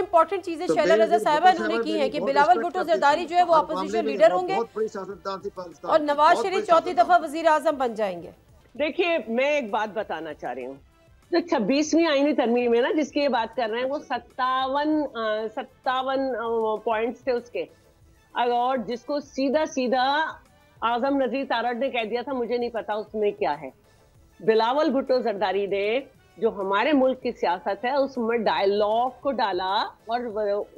Important चीजें शैला रजा साहिबा इन्होंने की है कि बिलावल भुट्टो जरदारी जो है वो अपोजिशन लीडर होंगे और नवाज शरीफ चौथी दफा वजीर आजम बन जाएंगे। देखिए, मैं एक बात बताना चाह रही हूँ, जो 26वीं आईनी तरमीम है ना जिसकी ये बात कर रहे हैं, वो 57 पॉइंट्स थे उसके, और जिसको सीधा सीधा आजम नजीर तारड़ ने कह दिया था मुझे नहीं पता उसमें क्या है। बिलावल भुट्टो जरदारी ने जो हमारे मुल्क की सियासत है उसमें डायलॉग को डाला और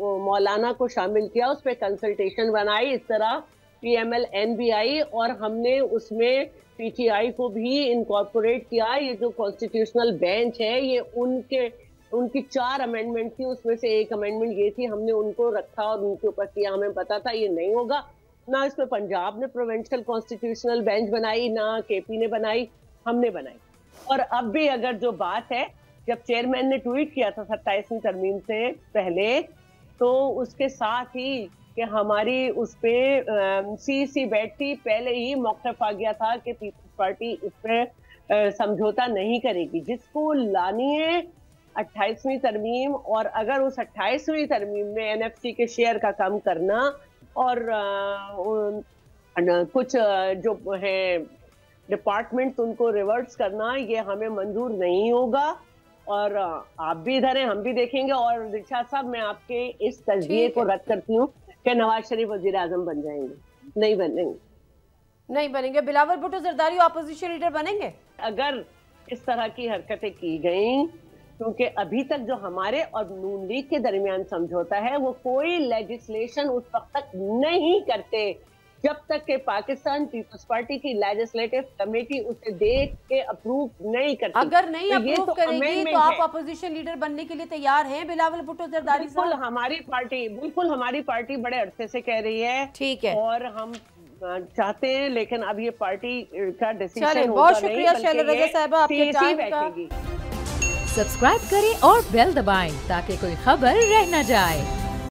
मौलाना को शामिल किया, उस पर कंसल्टेशन बनाई, इस तरह PML-N भी आई और हमने उसमें PTI को भी इनकॉर्पोरेट किया। ये जो कॉन्स्टिट्यूशनल बेंच है ये उनकी 4 अमेंडमेंट थी, उसमें से एक अमेंडमेंट ये थी, हमने उनको रखा और उनके ऊपर किया। हमें पता था ये नहीं होगा, ना इसमें पंजाब ने प्रोविंशियल कॉन्स्टिट्यूशनल बेंच बनाई, ना KP ने बनाई, हमने बनाई। और अब भी अगर जो बात है, जब चेयरमैन ने ट्वीट किया था 27वीं तरमीम से पहले, तो उसके साथ ही कि हमारी उस पे CEC बैठी, पहले ही मौक़िफ़ आ गया था कि पीपल्स पार्टी इस पे समझौता नहीं करेगी। जिसको लानी है 28वीं तरमीम, और अगर उस 28वीं तरमीम में NFC के शेयर का कम करना और कुछ जो है डिपार्टमेंट उनको रिवर्ट्स करना, ये हमें मंजूर नहीं होगा। और आप भी इधर हैं, हम भी देखेंगे। और दिलशाद साहब, मैं आपके इस तजदिये को रद्द करती हूँ कि नवाज शरीफ वजीर आजम बन जाएंगे, नहीं बनेंगे। बिलावल भुट्टो जरदारी अपोजिशन लीडर बनेंगे अगर इस तरह की हरकतें की गई, क्योंकि अभी तक जो हमारे और नून लीग के दरमियान समझौता है वो कोई लेजिस्लेशन उस वक्त तक नहीं करते जब तक कि पाकिस्तान पीपल्स पार्टी की लेजिस्लेटिव कमेटी उसे देख के अप्रूव नहीं करती। अगर नहीं तो अप्रूव करेगी तो आप अपोजिशन लीडर बनने के लिए तैयार हैं बिलावल भुट्टो जरदारी साहब? बिल्कुल हमारी पार्टी बड़े अरसे से कह रही है, ठीक है, और हम चाहते हैं, लेकिन अब ये पार्टी का डिसीजन होगा। बहुत शुक्रिया शैला रजा साहिबा आपके टाइम का। सब्सक्राइब करें और बेल दबाएं ताकि कोई खबर रह न जाए।